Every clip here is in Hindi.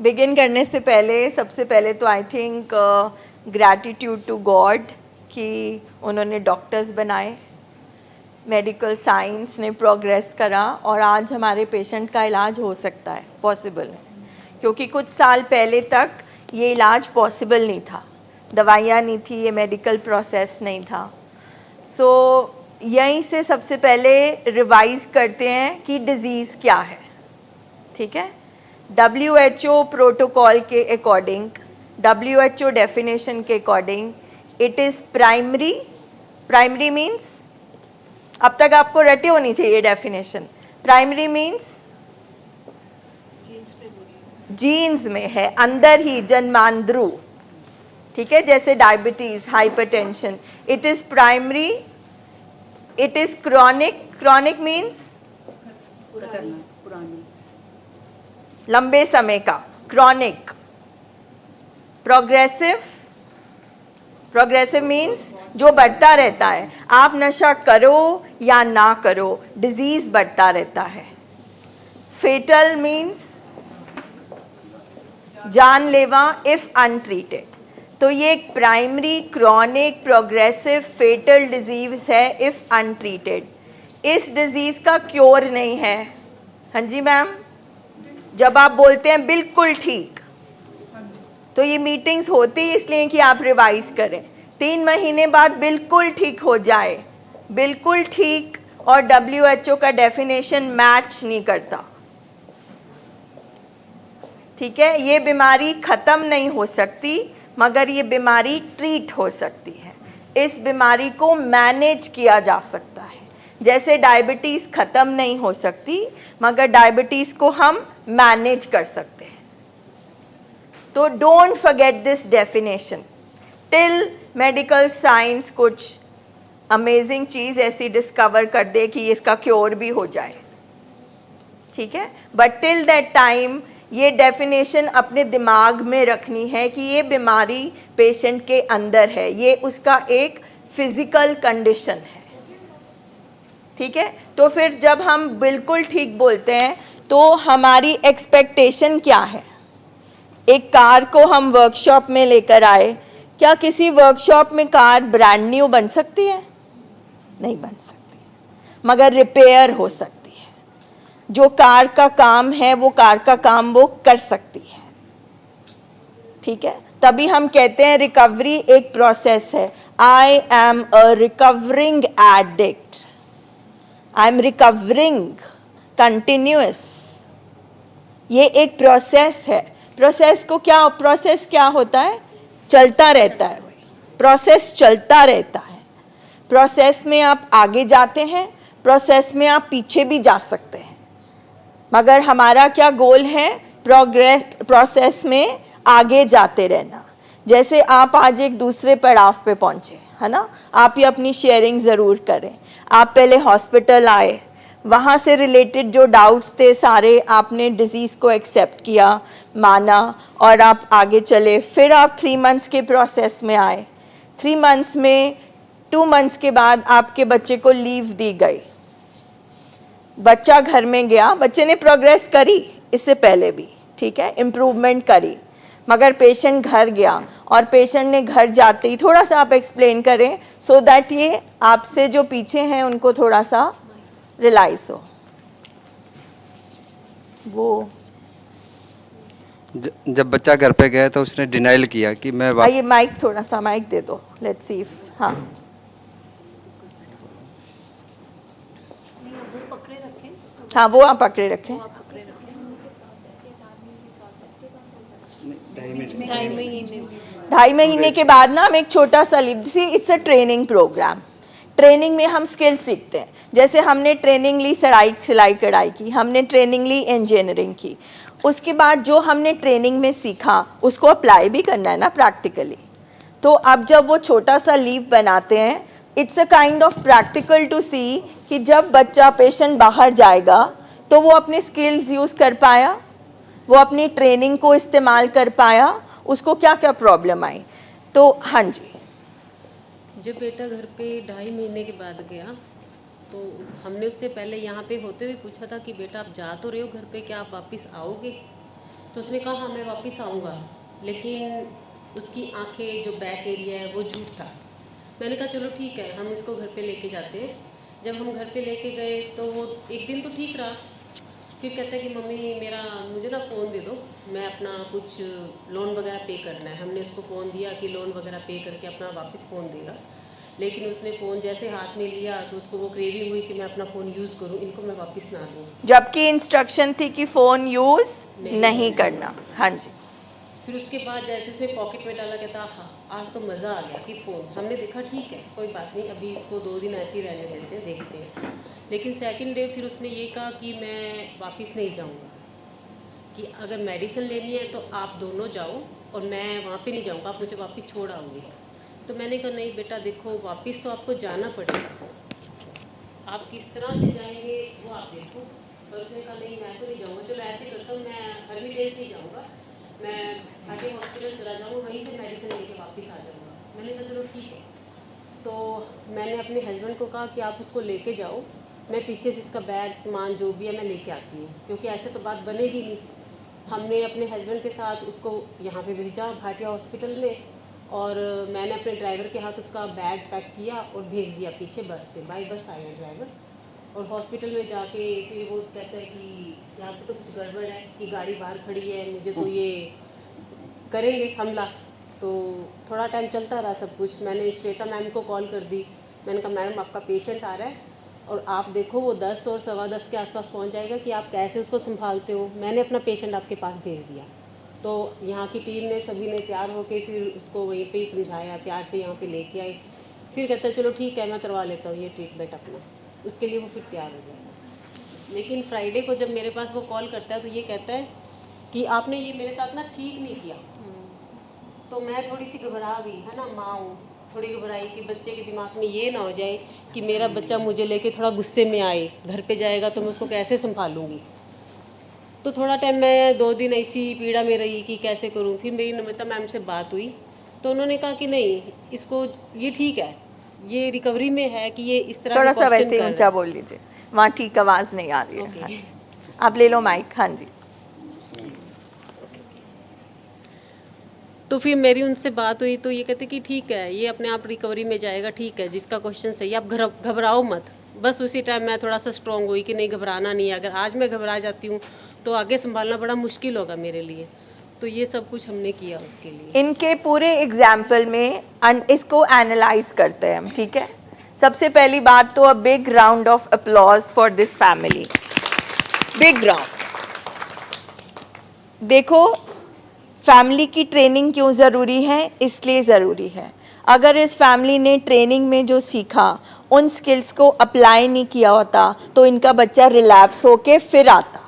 बिगिन करने से पहले सबसे पहले तो I think gratitude to god कि उन्होंने डॉक्टर्स बनाए, मेडिकल साइंस ने प्रोग्रेस करा और आज हमारे पेशेंट का इलाज हो सकता है, पॉसिबल है। क्योंकि कुछ साल पहले तक ये इलाज पॉसिबल नहीं था, दवाइयाँ नहीं थी, ये मेडिकल प्रोसेस नहीं था। सो यहीं से सबसे पहले रिवाइज करते हैं कि डिज़ीज़ क्या है, ठीक है। WHO प्रोटोकॉल के अकॉर्डिंग, WHO डेफिनेशन के according, it is primary means, अब तक आपको रटे होनी चाहिए डेफिनेशन। प्राइमरी मीन्स जीन्स में है, अंदर ही, जन्मांद्रू, ठीक है। जैसे diabetes, hypertension, it is primary. It is chronic means लंबे समय का, क्रॉनिक। प्रोग्रेसिव मीन्स जो बढ़ता रहता है, आप नशा करो या ना करो, डिजीज बढ़ता रहता है। फेटल मीन्स जानलेवा इफ अनट्रीटेड। तो ये एक primary, chronic, progressive, fatal disease है इफ अनट्रीटेड। इस डिजीज का क्योर नहीं है। हाँ जी मैम, जब आप बोलते हैं बिल्कुल ठीक, तो ये मीटिंग्स होती इसलिए कि आप रिवाइज करें। 3 महीने बाद बिल्कुल ठीक हो जाए, बिल्कुल ठीक और WHO का डेफिनेशन मैच नहीं करता, ठीक है। ये बीमारी ख़त्म नहीं हो सकती, मगर ये बीमारी ट्रीट हो सकती है। इस बीमारी को मैनेज किया जा सकता है। जैसे डायबिटीज़ ख़त्म नहीं हो सकती, मगर डायबिटीज़ को हम मैनेज कर सकते हैं। तो don't forget this definition till medical science कुछ अमेजिंग चीज़ ऐसी डिस्कवर कर दे कि इसका क्योर भी हो जाए, ठीक है। बट टिल दैट टाइम ये डेफिनेशन अपने दिमाग में रखनी है कि ये बीमारी पेशेंट के अंदर है, ये उसका एक फिजिकल कंडीशन है, ठीक है। तो फिर जब हम बिल्कुल ठीक बोलते हैं तो हमारी एक्सपेक्टेशन क्या है। एक कार को हम वर्कशॉप में लेकर आए, क्या किसी वर्कशॉप में कार ब्रांड न्यू बन सकती है? नहीं बन सकती, मगर रिपेयर हो सकती है। जो कार का काम है वो कार का काम वो कर सकती है, ठीक है। तभी हम कहते हैं रिकवरी एक प्रोसेस है। I am a recovering addict, I am recovering continuous. ये एक प्रोसेस है। प्रोसेस क्या होता है? चलता रहता है, प्रोसेस चलता रहता है। प्रोसेस में आप आगे जाते हैं, प्रोसेस में आप पीछे भी जा सकते हैं, मगर हमारा क्या गोल है? प्रोसेस में आगे जाते रहना। जैसे आप आज एक दूसरे पड़ाव पे पहुंचे, है ना, आप ये अपनी शेयरिंग ज़रूर करें। आप पहले हॉस्पिटल आए, वहाँ से रिलेटेड जो डाउट्स थे सारे आपने डिज़ीज़ को एक्सेप्ट किया, माना और आप आगे चले। फिर आप 3 मंथ्स के प्रोसेस में आए। 3 मंथ्स में 2 मंथ्स के बाद आपके बच्चे को लीव दी गई, बच्चा घर में गया, बच्चे ने प्रोग्रेस करी इससे पहले भी, ठीक है, इम्प्रूवमेंट करी, मगर पेशेंट घर गया और पेशेंट ने घर जाते ही थोड़ा सा आप एक्सप्लेन करें सो दैट ये आपसे जो पीछे हैं उनको थोड़ा सा रियलाइज हो। वो जब बच्चा घर पे गया तो उसने डिनाइल किया कि मैं ये माइक, थोड़ा सा माइक दे दो, लेट्स सी इफ, हाँ हाँ वो आप पकड़े रखें। 2.5 महीने के बाद ना हम एक छोटा सा it's a training program. Training में हम स्किल सीखते हैं। जैसे हमने ट्रेनिंग ली सिलाई कढ़ाई की, हमने ट्रेनिंग ली इंजीनियरिंग की, उसके बाद जो हमने ट्रेनिंग में सीखा उसको अप्लाई भी करना है ना प्रैक्टिकली। तो अब जब वो छोटा सा लीव बनाते हैं, it's a kind of practical to see कि जब बच्चा पेशेंट बाहर जाएगा तो वो अपने स्किल्स यूज़ कर पाया, वो अपनी ट्रेनिंग को इस्तेमाल कर पाया, उसको क्या क्या प्रॉब्लम आई। तो हाँ जी, जब बेटा घर पे 2.5 महीने के बाद गया तो हमने उससे पहले यहाँ पे होते हुए पूछा था कि बेटा आप जा तो रहे हो घर पे, क्या आप वापस आओगे? तो उसने कहा हाँ मैं वापस आऊँगा, लेकिन उसकी आंखें जो बैक एरिया है वो झूठ था। मैंने कहा चलो ठीक है, हम इसको घर पे लेके जाते हैं। जब हम घर पे लेके गए तो वो एक दिन तो ठीक रहा, फिर कहता है कि मम्मी मेरा मुझे ना फ़ोन दे दो, मैं अपना कुछ लोन वगैरह पे करना है। हमने उसको फ़ोन दिया कि लोन वगैरह पे करके अपना वापस फ़ोन देगा, लेकिन उसने फ़ोन जैसे हाथ में लिया तो उसको वो क्रेविंग हुई कि मैं अपना फ़ोन यूज़ करूँ, इनको मैं वापस ना दूँ। जबकि इंस्ट्रक्शन थी कि फ़ोन यूज़ नहीं करना। हाँ जी। फिर उसके बाद जैसे उसने पॉकेट में डाला, कहता हाँ आज तो मज़ा आ गया कि फ़ोन। हमने देखा ठीक है कोई बात नहीं, अभी इसको 2 दिन ऐसे ही रहने देते हैं, देखते हैं। लेकिन सेकंड डे फिर उसने ये कहा कि मैं वापस नहीं जाऊँगा, कि अगर मेडिसिन लेनी है तो आप दोनों जाओ और मैं वहाँ पे नहीं जाऊँगा, आप मुझे वापस छोड़ आओगे। तो मैंने कहा नहीं बेटा देखो, वापस तो आपको जाना पड़ेगा, आप किस तरह से जाएंगे वो आप देखो। तो उसने कहा नहीं मैं तो नहीं जाऊँगा, चलो ऐसे करता हूँ, मैं हर्मिटेज नहीं जाऊँगा, मैं आगे हॉस्पिटल चला जाऊँगा, वहीं से मेडिसिन लेके वापस आ जाऊँगा। मैंने कहा चलो ठीक है। तो मैंने अपने हस्बैंड को कहा कि आप उसको लेके जाओ, मैं पीछे से इसका बैग सामान जो भी है मैं लेके आती हूँ, क्योंकि ऐसे तो बात बनेगी नहीं। हमने अपने हस्बैंड के साथ उसको यहाँ पे भेजा भाटिया हॉस्पिटल में, और मैंने अपने ड्राइवर के हाथ उसका बैग पैक किया और भेज दिया पीछे बस से, बाई बस आया ड्राइवर। और हॉस्पिटल में जाके फिर वो कहता है कि यहाँ पे तो कुछ गड़बड़ है, कि गाड़ी बाहर खड़ी है, मुझे तो ये करेंगे हमला। तो थोड़ा टाइम चलता रहा सब कुछ। मैंने श्वेता मैम को कॉल कर दी, मैंने कहा मैडम आपका पेशेंट आ रहा है और आप देखो वो 10 और 10:15 के आसपास पहुंच जाएगा, कि आप कैसे उसको संभालते हो। मैंने अपना पेशेंट आपके पास भेज दिया। तो यहाँ की टीम ने सभी ने तैयार होकर फिर उसको वहीं पे ही समझाया, प्यार से यहाँ पे लेके आए। फिर कहता है चलो ठीक है मैं करवा लेता हूँ ये ट्रीटमेंट अपना, उसके लिए वो फिर तैयार हो गया। लेकिन फ्राइडे को जब मेरे पास वो कॉल करता है तो ये कहता है कि आपने ये मेरे साथ ना ठीक नहीं किया। तो मैं थोड़ी सी घबरा गई, है ना, माँ हूँ, थोड़ी घबराई कि बच्चे के दिमाग में ये ना हो जाए कि मेरा बच्चा मुझे लेके थोड़ा गुस्से में आए, घर पे जाएगा तो मैं उसको कैसे संभालूंगी। तो थोड़ा टाइम मैं 2 दिन ऐसी पीड़ा में रही कि कैसे करूं। फिर मेरी नमिता मैम से बात हुई तो उन्होंने कहा कि नहीं इसको ये ठीक है, ये रिकवरी में है, कि ये इस तरह थोड़ा के सा क्वेश्चन वैसे कर ऊंचा रहा बोल लीजिए, वहाँ ठीक आवाज़ नहीं आ रही है। ओके। हाँ जी, आप ले लो माइक। हाँ जी। तो फिर मेरी उनसे बात हुई तो ये कहते कि ठीक है ये अपने आप रिकवरी में जाएगा, ठीक है जिसका क्वेश्चन सही, आप घबराओ मत। बस उसी टाइम मैं थोड़ा सा स्ट्रॉन्ग हुई कि नहीं घबराना नहीं है, अगर आज मैं घबरा जाती हूँ तो आगे संभालना बड़ा मुश्किल होगा मेरे लिए। तो ये सब कुछ हमने किया उसके लिए। इनके पूरे एग्जाम्पल में इसको एनालाइज करते हैं हम, ठीक है। सबसे पहली बात तो a big round of applause for this family, big round. देखो फैमिली की ट्रेनिंग क्यों ज़रूरी है, इसलिए ज़रूरी है। अगर इस फैमिली ने ट्रेनिंग में जो सीखा उन स्किल्स को अप्लाई नहीं किया होता तो इनका बच्चा रिलैप्स होके फिर आता,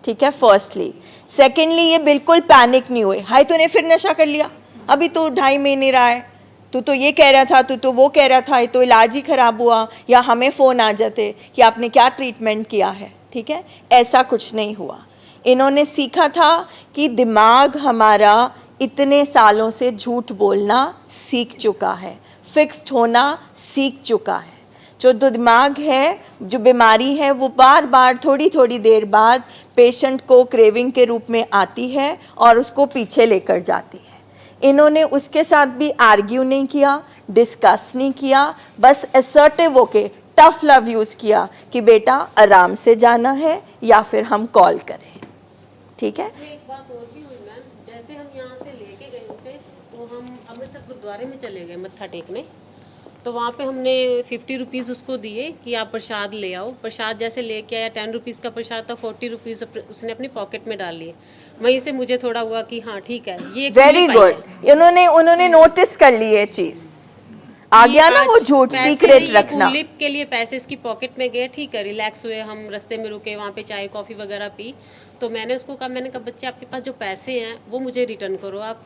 ठीक है, फर्स्टली। सेकेंडली ये बिल्कुल पैनिक नहीं हुए, हाय तूने फिर नशा कर लिया, अभी तो 2.5 महीने रहा है, तू तो ये कह रहा था, तू तो वो कह रहा था, ये तो इलाज ही ख़राब हुआ, या हमें फ़ोन आ जाते कि आपने क्या ट्रीटमेंट किया है, ठीक है। ऐसा कुछ नहीं हुआ। इन्होंने सीखा था कि दिमाग हमारा इतने सालों से झूठ बोलना सीख चुका है, फिक्स्ड होना सीख चुका है। जो दिमाग है, जो बीमारी है, वो बार बार थोड़ी थोड़ी देर बाद पेशेंट को क्रेविंग के रूप में आती है और उसको पीछे लेकर जाती है। इन्होंने उसके साथ भी आर्ग्यू नहीं किया, डिस्कस नहीं किया, बस असर्टिव होके टफ लव यूज़ किया कि बेटा आराम से जाना है या फिर हम कॉल करें, ठीक है। इसमें एक बात और भी हुई मैम, जैसे हम यहाँ से लेके गए उसे तो हम अमृतसर गुरुद्वारे में चले गए मत्था टेकने। तो वहाँ पे हमने 50 रुपीज़ उसको दिए कि आप प्रसाद ले आओ। प्रसाद जैसे लेके आया, 10 रुपीज़ का प्रसाद था, 40 रुपीज़ उसने अपनी पॉकेट में डाल लिए। वहीं से मुझे थोड़ा हुआ कि हाँ ठीक है ये वेरी गुड। उन्होंने नोटिस कर ली ये चीज़, आ गया ना वो झूठ सीक्रेट रखना। लिप के लिए पैसे इसकी पॉकेट में गए, ठीक है रिलैक्स हुए, हम रास्ते में रुके, वहाँ पे चाय कॉफ़ी वगैरह पी। तो मैंने उसको कहा, मैंने कहा बच्चे आपके पास जो पैसे हैं वो मुझे रिटर्न करो आप,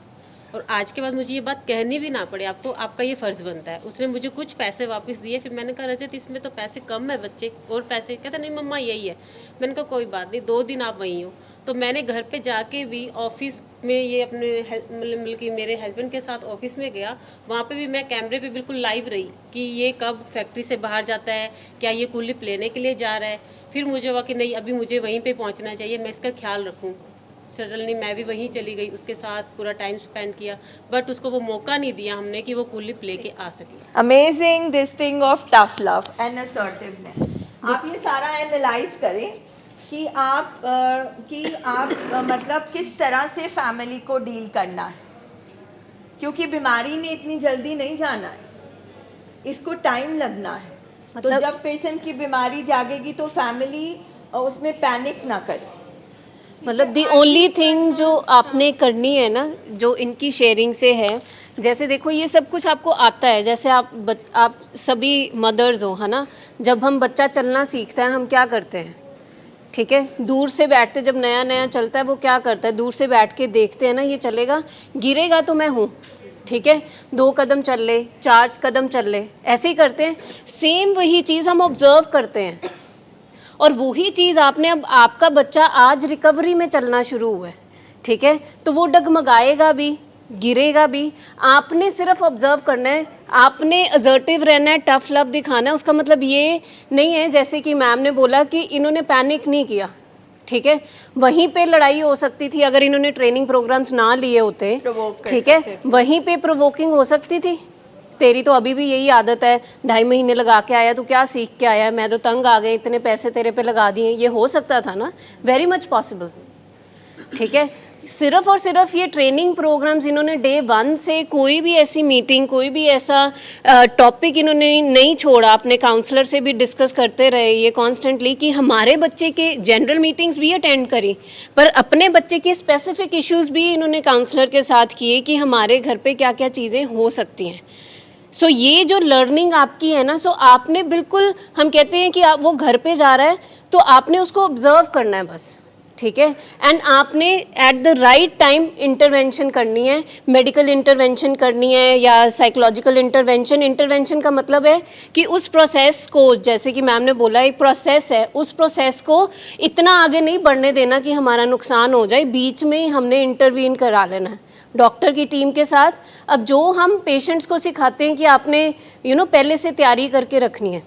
और आज के बाद मुझे ये बात कहनी भी ना पड़े आपको, आपका ये फ़र्ज़ बनता है। उसने मुझे कुछ पैसे वापस दिए। फिर मैंने कहा रजत इसमें तो पैसे कम है बच्चे, और पैसे, कहता नहीं मम्मा यही है। मैंने कहा कोई बात नहीं, 2 दिन आप वहीं हो। तो मैंने घर पे जाके भी ऑफिस में ये अपने मतलब कि मेरे हस्बैंड के साथ ऑफिस में गया, वहाँ पे भी मैं कैमरे पे बिल्कुल लाइव रही कि ये कब फैक्ट्री से बाहर जाता है, क्या ये कुलिप लेने के लिए जा रहा है। फिर मुझे हुआ कि नहीं अभी मुझे वहीं पे पहुँचना चाहिए, मैं इसका ख्याल रखूँ। सडनली मैं भी वहीं चली गई, उसके साथ पूरा टाइम स्पेंड किया, बट उसको वो मौका नहीं दिया हमने कि वो कुलिप लेके आ सके। Amazing this thing of tough love and assertiveness. आप ये सारा एनालाइज करें कि आप मतलब किस तरह से फैमिली को डील करना है, क्योंकि बीमारी ने इतनी जल्दी नहीं जाना है, इसको टाइम लगना है। तो मतलब जब पेशेंट की बीमारी जागेगी तो फैमिली उसमें पैनिक ना करे। मतलब दी ओनली थिंग जो आपने करनी है ना, जो इनकी शेयरिंग से है, जैसे देखो ये सब कुछ आपको आता है, जैसे आप सभी मदर्स हो, है ना, जब हम बच्चा चलना सीखता है हम क्या करते हैं, ठीक है, दूर से बैठते, जब नया नया चलता है वो क्या करता है, दूर से बैठ के देखते हैं ना, ये चलेगा, गिरेगा तो मैं हूँ, ठीक है, 2 कदम चल ले, 4 कदम चल ले, ऐसे ही करते हैं। सेम वही चीज़ हम ऑब्जर्व करते हैं, और वही चीज़ आपने, अब आपका बच्चा आज रिकवरी में चलना शुरू हुआ है, ठीक है, तो वो डगमगाएगा भी, गिरेगा भी, आपने सिर्फ ऑब्जर्व करना है, आपने असर्टिव रहना है, टफ लव दिखाना है। उसका मतलब ये नहीं है, जैसे कि मैम ने बोला कि इन्होंने पैनिक नहीं किया, ठीक है, वहीं पे लड़ाई हो सकती थी अगर इन्होंने ट्रेनिंग प्रोग्राम्स ना लिए होते, ठीक है, वहीं पे प्रोवोकिंग हो सकती थी। तेरी तो अभी भी यही आदत है, 2.5 महीने लगा के आया, तू क्या सीख के आया, मैं तो तंग आ गई, इतने पैसे तेरे पे लगा दिए, ये हो सकता था ना, वेरी मच पॉसिबल, ठीक है। सिर्फ और सिर्फ ये ट्रेनिंग प्रोग्राम्स इन्होंने डे 1 से कोई भी ऐसी मीटिंग, कोई भी ऐसा टॉपिक इन्होंने नहीं छोड़ा, अपने काउंसलर से भी डिस्कस करते रहे ये कॉन्स्टेंटली, कि हमारे बच्चे के जनरल मीटिंग्स भी अटेंड करी, पर अपने बच्चे के स्पेसिफिक इश्यूज भी इन्होंने काउंसलर के साथ किए कि हमारे घर पे क्या क्या चीज़ें हो सकती हैं। सो ये जो लर्निंग आपकी है ना, सो आपने बिल्कुल, हम कहते हैं कि आप, वो घर पे जा रहा है तो आपने उसको ऑब्जर्व करना है बस, ठीक है, एंड आपने at the right time intervention करनी है, मेडिकल इंटरवेंशन करनी है या साइकोलॉजिकल इंटरवेंशन। इंटरवेंशन का मतलब है कि उस प्रोसेस को, जैसे कि मैम ने बोला एक प्रोसेस है, उस प्रोसेस को इतना आगे नहीं बढ़ने देना कि हमारा नुकसान हो जाए, बीच में हमने इंटरवीन करा लेना है डॉक्टर की टीम के साथ। अब जो हम पेशेंट्स को सिखाते हैं कि आपने पहले से तैयारी करके रखनी है,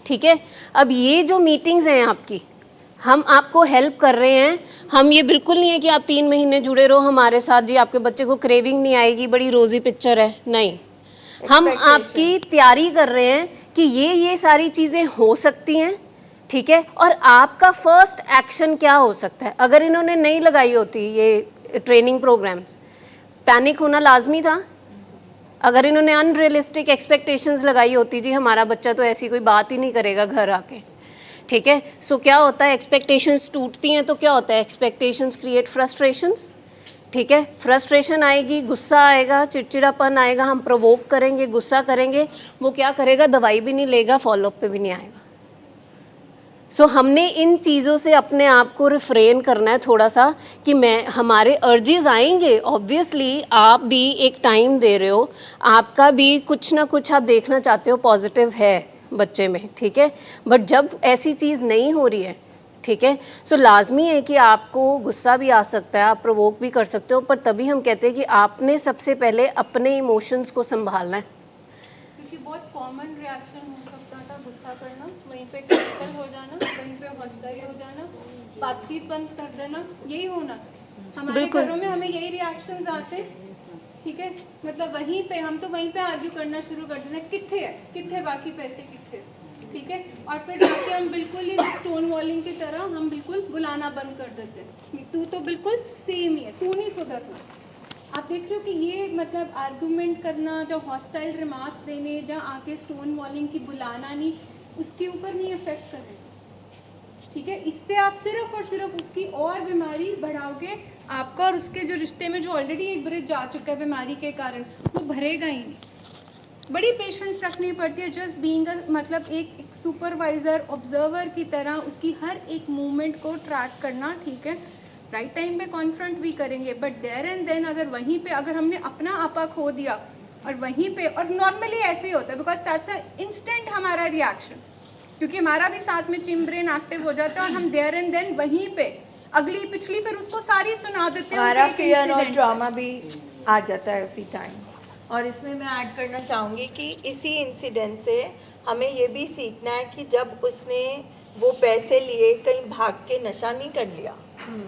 ठीक है। अब ये जो मीटिंग्स हैं आपकी, हम आपको हेल्प कर रहे हैं, हम ये बिल्कुल नहीं है कि आप 3 महीने जुड़े रहो हमारे साथ जी, आपके बच्चे को क्रेविंग नहीं आएगी, बड़ी रोज़ी पिक्चर है, नहीं, हम आपकी तैयारी कर रहे हैं कि ये सारी चीज़ें हो सकती हैं, ठीक है, और आपका फर्स्ट एक्शन क्या हो सकता है। अगर इन्होंने नहीं लगाई होती ये ट्रेनिंग प्रोग्राम्स, पैनिक होना लाजमी था। अगर इन्होंने अनरियलिस्टिक एक्सपेक्टेशंस लगाई होती, जी हमारा बच्चा तो ऐसी कोई बात ही नहीं करेगा घर आके, ठीक है, सो क्या होता है, एक्सपेक्टेशंस टूटती हैं तो क्या होता है, एक्सपेक्टेशंस क्रिएट फ्रस्ट्रेशंस, ठीक है, फ्रस्ट्रेशन आएगी, गुस्सा आएगा, चिड़चिड़ापन आएगा, हम प्रोवोक करेंगे, गुस्सा करेंगे, वो क्या करेगा, दवाई भी नहीं लेगा, फॉलोअप पे भी नहीं आएगा। सो हमने इन चीज़ों से अपने आप को रिफ्रेन करना है थोड़ा सा, कि हमारे अर्जेस आएंगे, ऑब्वियसली आप भी एक टाइम दे रहे हो, आपका भी कुछ ना कुछ आप देखना चाहते हो पॉजिटिव है बच्चे में, ठीक है, बट जब ऐसी चीज़ नहीं हो रही है, ठीक है, सो लाजमी है कि आपको गुस्सा भी आ सकता है, आप प्रोवोक भी कर सकते हो, पर तभी हम कहते हैं कि आपने सबसे पहले अपने इमोशंस को संभालना है, क्योंकि बहुत कॉमन रिएक्शन हो सकता था गुस्सा करना, वहीं पे क्रिटिकल हो जाना, वहीं पे हॉस्टाइल हो जाना, बातचीत बंद कर देना, यही होना हमारे घरों में, हमें यही रिएक्शंस आते, ठीक है, मतलब वहीं पे हम तो वहीं पे आर्ग्यू करना शुरू कर देते हैं, कित्थे बाकी पैसे कित्थे, ठीक है, और फिर जाके हम बिल्कुल ही स्टोन वॉलिंग की तरह हम बिल्कुल बुलाना बंद कर देते हैं, तू तो बिल्कुल सेम ही है, तू नहीं सुधरना। आप देख रहे हो कि ये मतलब आर्गूमेंट करना, जो हॉस्टाइल रिमार्क्स देने, जहाँ आके स्टोन वॉलिंग की बुलाना नहीं, उसके ऊपर नहीं इफेक्ट करेगा, ठीक है, इससे आप सिर्फ और सिर्फ उसकी और बीमारी बढ़ाओगे, आपका और उसके जो रिश्ते में जो ऑलरेडी एक ब्रिज जा चुका है बीमारी के कारण, वो भरेगा ही नहीं। बड़ी पेशेंस रखनी पड़ती है, जस्ट बीइंग मतलब एक सुपरवाइज़र, ऑब्जर्वर की तरह उसकी हर एक मूवमेंट को ट्रैक करना, ठीक है, राइट टाइम पे कॉन्फ्रंट भी करेंगे, बट देयर एंड देन अगर वहीं पे अगर हमने अपना आपा खो दिया और वहीं पे, और नॉर्मली ऐसे ही होता है, बिकॉज दैट्स अ इंस्टेंट हमारा रिएक्शन, क्योंकि हमारा भी साथ में चिम ब्रेन एक्टिव हो जाता है और हम देयर एंड देन वहीं पे अगली पिछली फिर उसको सारी सुना देते हैं, हमारा फियर और ड्रामा भी आ जाता है उसी टाइम। और इसमें मैं ऐड करना चाहूँगी कि इसी इंसिडेंट से हमें ये भी सीखना है कि जब उसने वो पैसे लिए, कहीं भाग के नशा नहीं कर लिया,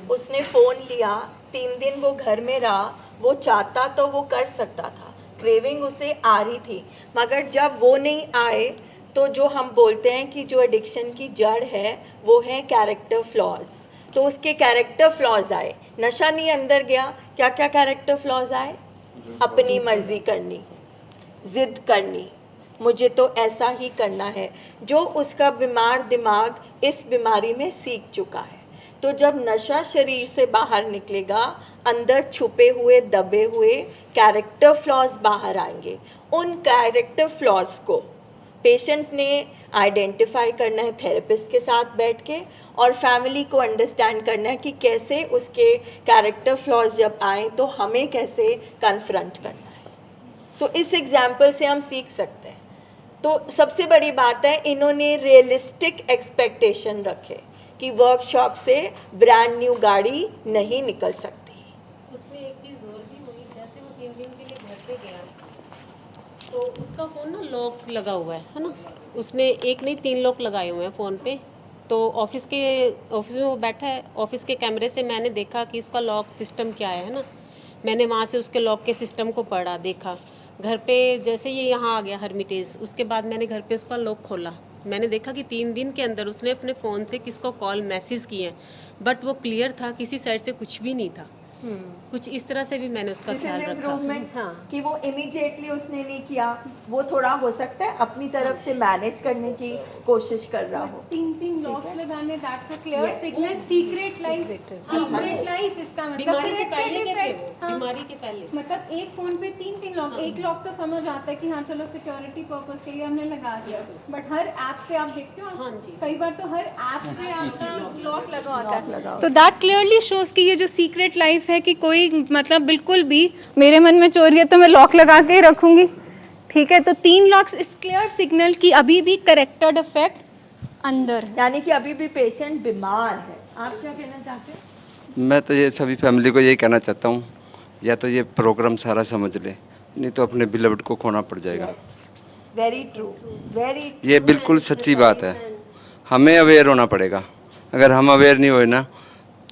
उसने फ़ोन लिया, 3 दिन वो घर में रहा, वो चाहता तो वो कर सकता था, क्रेविंग उसे आ रही थी, मगर जब वो नहीं आए तो जो हम बोलते हैं कि जो एडिक्शन की जड़ है वो है कैरेक्टर फ्लॉज, तो उसके कैरेक्टर फ्लॉज आए, नशा नहीं अंदर गया, क्या क्या कैरेक्टर फ्लॉज आए? अपनी मर्जी करनी, ज़िद करनी, मुझे तो ऐसा ही करना है, जो उसका बीमार दिमाग इस बीमारी में सीख चुका है। तो जब नशा शरीर से बाहर निकलेगा, अंदर छुपे हुए दबे हुए कैरेक्टर फ्लॉज बाहर आएंगे। उन कैरेक्टर फ्लॉज को पेशेंट ने आइडेंटिफाई करना है थेरेपिस्ट के साथ बैठ के, और फैमिली को अंडरस्टैंड करना है कि कैसे उसके कैरेक्टर फ्लॉज जब आए तो हमें कैसे कन्फ्रंट करना है। सो इस एग्जाम्पल से हम सीख सकते हैं। तो सबसे बड़ी बात है, इन्होंने रियलिस्टिक एक्सपेक्टेशन रखे कि वर्कशॉप से ब्रांड न्यू गाड़ी नहीं निकल सकती। उसमें एक चीज़ और भी हुई, जैसे वो 3 दिन के लिए घर पे गया तो उसका फ़ोन ना लॉक लगा हुआ है ना, उसने एक नहीं 3 लॉक लगाए हुए हैं फ़ोन पे। तो ऑफिस में वो बैठा है, ऑफिस के कैमरे से मैंने देखा कि उसका लॉक सिस्टम क्या है ना, मैंने वहाँ से उसके लॉक के सिस्टम को पढ़ा, देखा। घर पे जैसे ये यहाँ आ गया हरमिटेज, उसके बाद मैंने घर पे उसका लॉक खोला, मैंने देखा कि 3 दिन के अंदर उसने अपने फ़ोन से किसको कॉल मैसेज किए हैं, बट वो क्लियर था, किसी साइड से कुछ भी नहीं था। कुछ इस तरह से भी मैंने उसका ख्याल रखा। इम्प्रूवमेंट हाँ, कि वो इमीडिएटली उसने नहीं किया, वो थोड़ा हो सकता है अपनी तरफ से मैनेज करने की कोशिश कर रहा हो। 3 लॉक्स लगाने, that's a clear signal. Secret life इसका मतलब बीमारी से पहले connected के थे effect। वो, हाँ। बीमारी के पहले। मतलब एक फोन पे 3 लॉक, एक लॉक तो समझ आता है कि हाँ चलो सिक्योरिटी पर्पस के लिए हमने लगा दिया, बट हर ऐप पे आप देखते हो, हाँ जी। कई बार तो हर ऐप पे आपका लॉक लगा होता है। तो दैट क्लियरली शोज कि ये जो सीक्रेट लाइफ है कि कोई मतलब बिल्कुल भी मेरे मन में चोरी है तो मैं लॉक लगा के ही रखूंगी, ठीक है। तो 3 लॉक्स इस क्लियर सिग्नल की अभी भी करेक्टर डिफेक्ट अंदर है। यानी कि अभी भी पेशेंट बीमार है। आप क्या कहना चाहते हैं? मैं तो ये सभी फैमिली को यही कहना चाहता हूँ, या तो ये प्रोग्राम सारा समझ ले, नहीं तो अपने बिलवड को खोना पड़ जाएगा। Very true, very. ये बिल्कुल सच्ची बात है, हमें अवेयर होना पड़ेगा। अगर हम अवेयर नहीं हुए ना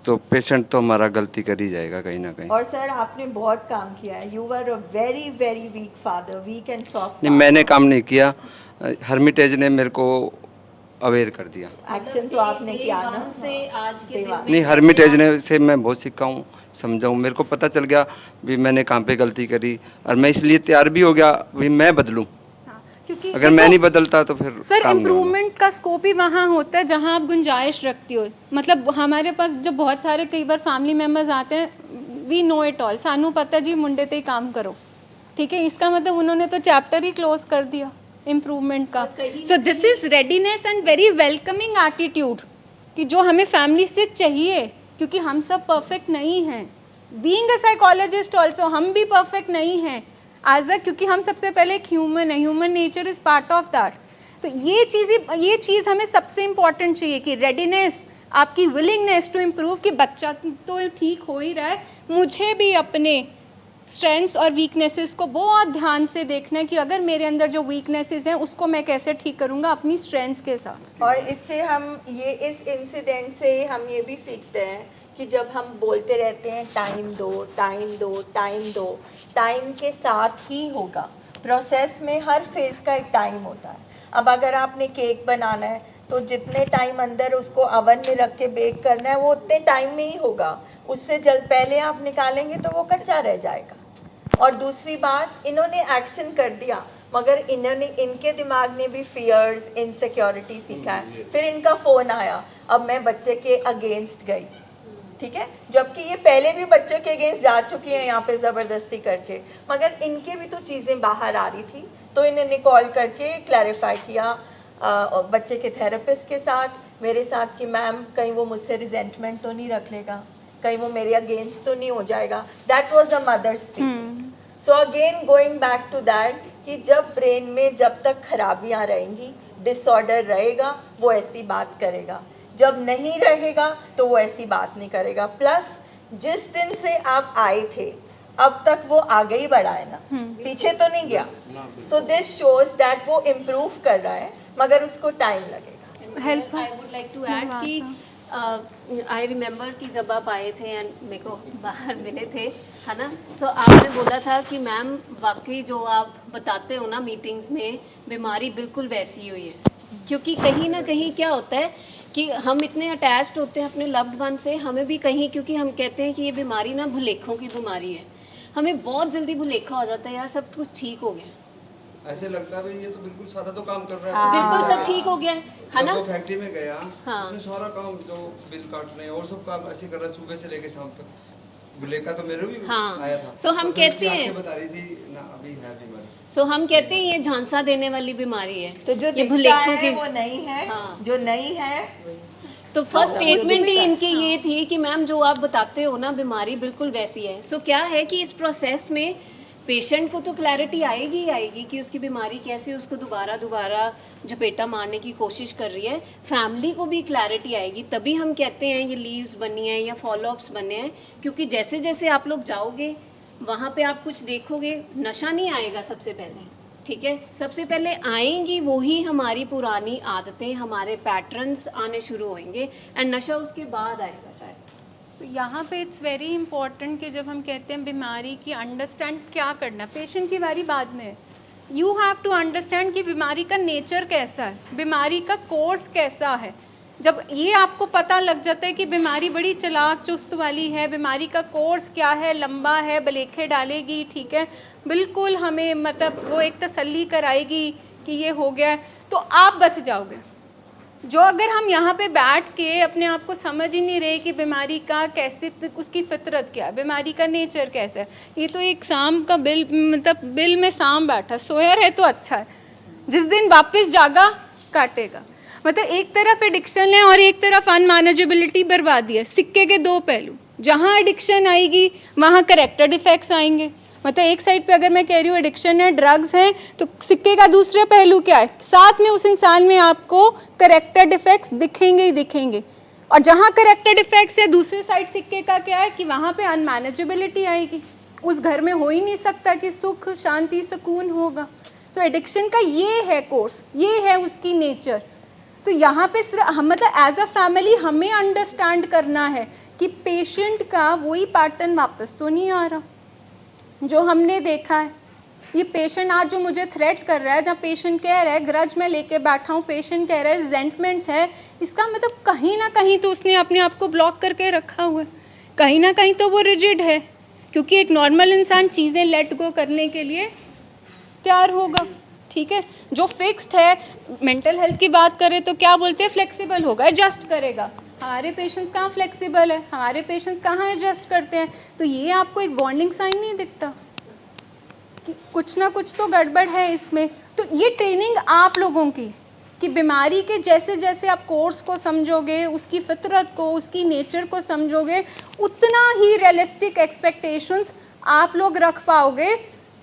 तो पेशेंट तो हमारा गलती कर ही जाएगा कहीं ना कहीं। और सर आपने बहुत काम किया है, you are a very very weak father, weak and soft. नहीं, मैंने काम नहीं किया, हर्मिटेज ने मेरे को अवेयर कर दिया। एक्शन तो आपने किया ना। से आज के दिन में नहीं, हर्मिटेज ने से मैं बहुत सीखा हूँ, समझा हूँ, मेरे को पता चल गया भी मैंने कहाँ पे गलती करी, और मैं इसलिए तैयार भी हो गया भी मैं बदलूँ। क्योंकि अगर मैं नहीं बदलता तो फिर सर काम नहीं होगा। इम्प्रूवमेंट का स्कोप ही वहाँ होता है जहाँ आप गुंजाइश रखती हो। मतलब हमारे पास जब बहुत सारे कई बार फैमिली मेम्बर्स आते हैं, वी नो इट ऑल, सानू पता जी मुंडे ते ही काम करो, ठीक है। इसका मतलब उन्होंने तो चैप्टर ही क्लोज कर दिया इम्प्रूवमेंट का। So this is readiness and very welcoming attitude कि जो हमें फैमिली से चाहिए, क्योंकि हम सब परफेक्ट नहीं हैं। बीइंग अ साइकोलॉजिस्ट ऑल्सो हम भी परफेक्ट नहीं हैं क्योंकि हम सबसे पहले एक ह्यूमन है, human nature is part of that. तो ये चीज़ हमें सबसे इम्पॉर्टेंट चाहिए कि रेडीनेस, आपकी विलिंगनेस टू इम्प्रूव, कि बच्चा तो ठीक हो ही रहा है, मुझे भी अपने स्ट्रेंथ्स और वीकनेसेस को बहुत ध्यान से देखना है कि अगर मेरे अंदर जो वीकनेसेस हैं उसको मैं कैसे ठीक करूँगा अपनी स्ट्रेंथ्स के साथ। और इससे हम इस इंसिडेंट से हम ये भी सीखते हैं कि जब हम बोलते रहते हैं टाइम दो टाइम दो टाइम दो, टाइम के साथ ही होगा। प्रोसेस में हर फेज़ का एक टाइम होता है। अब अगर आपने केक बनाना है तो जितने टाइम अंदर उसको अवन में रख के बेक करना है वो उतने टाइम में ही होगा, उससे जल्द पहले आप निकालेंगे तो वो कच्चा रह जाएगा। और दूसरी बात, इन्होंने एक्शन कर दिया मगर इनके दिमाग ने भी फियर्स, इनसिक्योरिटी सीखा है। फिर इनका फ़ोन आया, अब मैं बच्चे के अगेंस्ट गई, ठीक है, जबकि ये पहले भी बच्चों के अगेंस्ट जा चुकी हैं यहाँ पे ज़बरदस्ती करके, मगर इनके भी तो चीज़ें बाहर आ रही थी। तो इन्होंने कॉल करके क्लैरिफाई किया बच्चे के थेरेपिस्ट के साथ, मेरे साथ कि मैम कहीं वो मुझसे रिजेंटमेंट तो नहीं रख लेगा, कहीं वो मेरे अगेंस्ट तो नहीं हो जाएगा। That was a mother speaking. So again going back to that कि जब ब्रेन में जब तक खराबियाँ रहेंगी, डिसऑर्डर रहेगा, वो ऐसी बात करेगा, जब नहीं रहेगा तो वो ऐसी बात नहीं करेगा। प्लस जिस दिन से आप आए थे अब तक वो आगे ही बढ़ा है ना, पीछे तो नहीं गया। सो दिस शोज दैट वो इम्प्रूव कर रहा है मगर उसको टाइम लगेगा। Help I would like to add कि आई रिमेंबर कि जब आप आए थे एंड मेरे को बाहर मिले थे, है ना, सो आपने बोला था कि मैम वाकई जो आप बताते हो ना मीटिंग्स में, बीमारी बिल्कुल वैसी हुई है। क्योंकि कहीं ना कहीं क्या होता है कि हम इतने अटैच्ड होते हैं अपने लव्ड वन से, हमें भी कहीं, क्योंकि हम कहते हैं कि ये बीमारी ना भुलेखों की बीमारी है, हमें बहुत जल्दी भुलेखा हो जाता है यार सब कुछ ठीक हो गया, ऐसे लगता है भाई ये तो बिल्कुल सारा तो काम कर रहा है, बिल्कुल सब ठीक हो गया है ना। जब वो फैक्ट्री में गया हाँ। उसने सारा काम जो बिल काटने और सब काम ऐसे कर रहा है सुबह से लेके शाम तक। बुलेका तो मेरे भी हाँ। आया था। So हम तो फिर कहते उसकी हैं- आंखें बता रही थी ना अभी है बीमारी। सो हम कहते हैं ये झांसा देने वाली बीमारी है, तो जो ये दिखता भुलेखों है की। वो नहीं है, हाँ। जो नहीं है तो फर्स्ट स्टेटमेंट ही इनकी ये थी कि मैम जो आप बताते हो ना बीमारी बिल्कुल वैसी है। सो क्या है कि इस प्रोसेस में पेशेंट को तो क्लैरिटी आएगी ही आएगी कि उसकी बीमारी कैसे उसको दोबारा झपेटा मारने की कोशिश कर रही है, फैमिली को भी क्लैरिटी आएगी, तभी हम कहते हैं ये लीव्स बनी हैं या फॉलोअप्स बने हैं। क्योंकि जैसे जैसे आप लोग जाओगे वहाँ पे आप कुछ देखोगे, नशा नहीं आएगा सबसे पहले, ठीक है, सबसे पहले आएंगी वही हमारी पुरानी आदतें, हमारे पैटर्न्स आने शुरू होंगे एंड नशा उसके बाद आएगा शायद। So, यहाँ पे इट्स वेरी इंपॉर्टेंट कि जब हम कहते हैं बीमारी की अंडरस्टैंड क्या करना, पेशेंट की बारी बाद में है, यू हैव टू अंडरस्टैंड कि बीमारी का नेचर कैसा है, बीमारी का कोर्स कैसा है। जब ये आपको पता लग जाता है कि बीमारी बड़ी चालाक चुस्त वाली है, बीमारी का कोर्स क्या है, लंबा है, बलेखे डालेगी, ठीक है, बिल्कुल हमें मतलब वो एक तसल्ली कराएगी कि ये हो गया है, तो आप बच जाओगे। जो अगर हम यहाँ पे बैठ के अपने आप को समझ ही नहीं रहे कि बीमारी का कैसे, उसकी फितरत क्या है, बीमारी का नेचर कैसा है, ये तो एक सांप का बिल, मतलब बिल में सांप बैठा, सोया रहे तो अच्छा है, जिस दिन वापस जागा काटेगा। मतलब एक तरफ एडिक्शन है और एक तरफ अनमैनेजेबिलिटी, बर्बादी है, सिक्के के दो पहलू। जहाँ एडिक्शन आएगी वहाँ करेक्टर डिफेक्ट्स आएंगे। मतलब एक साइड पे अगर मैं कह रही हूँ एडिक्शन है, ड्रग्स है, तो सिक्के का दूसरा पहलू क्या है, साथ में उस इंसान में आपको करेक्टर डिफेक्ट्स दिखेंगे ही दिखेंगे। और जहाँ करेक्टर डिफेक्ट्स है, दूसरे साइड सिक्के का क्या है कि वहाँ पे अनमैनेजेबिलिटी आएगी, उस घर में हो ही नहीं सकता कि सुख शांति सुकून होगा। तो एडिक्शन का ये है कोर्स, ये है उसकी नेचर। तो यहाँ पे सिर्फ हम मतलब एज अ फैमिली हमें अंडरस्टैंड करना है कि पेशेंट का वही पैटर्न वापस तो नहीं आ रहा जो हमने देखा है। ये पेशेंट आज जो मुझे थ्रेट कर रहा है, जहाँ पेशेंट कह रहा है ग्रज में लेके बैठा हूँ, पेशेंट कह रहा है रिजेंटमेंट्स है, इसका मतलब कहीं ना कहीं तो उसने अपने आप को ब्लॉक करके रखा हुआ है, कहीं ना कहीं तो वो रिजिड है। क्योंकि एक नॉर्मल इंसान चीज़ें लेट गो करने के लिए तैयार होगा, ठीक है। जो फिक्स्ड है, मेंटल हेल्थ की बात करें तो क्या बोलते हैं, फ्लेक्सिबल होगा, एडजस्ट करेगा। हमारे पेशेंट्स कहाँ फ्लेक्सिबल है, हमारे पेशेंट्स कहाँ एडजस्ट करते हैं। तो ये आपको एक वार्निंग साइन नहीं दिखता कि कुछ ना कुछ तो गड़बड़ है इसमें। तो ये ट्रेनिंग आप लोगों की कि बीमारी के जैसे जैसे आप कोर्स को समझोगे, उसकी फितरत को, उसकी नेचर को समझोगे, उतना ही रियलिस्टिक एक्सपेक्टेशंस आप लोग रख पाओगे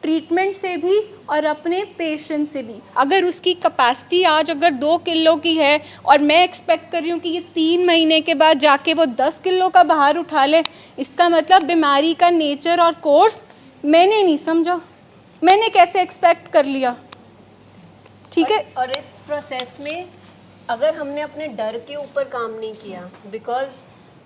ट्रीटमेंट से भी और अपने पेशेंट से भी। अगर उसकी कैपेसिटी आज अगर 2 किलो की है और मैं एक्सपेक्ट कर रही हूँ कि ये 3 महीने के बाद जाके वो 10 किलो का बाहर उठा ले, इसका मतलब बीमारी का नेचर और कोर्स मैंने नहीं समझा, मैंने कैसे एक्सपेक्ट कर लिया, ठीक है। और इस प्रोसेस में अगर हमने अपने डर के ऊपर काम नहीं किया, बिकॉज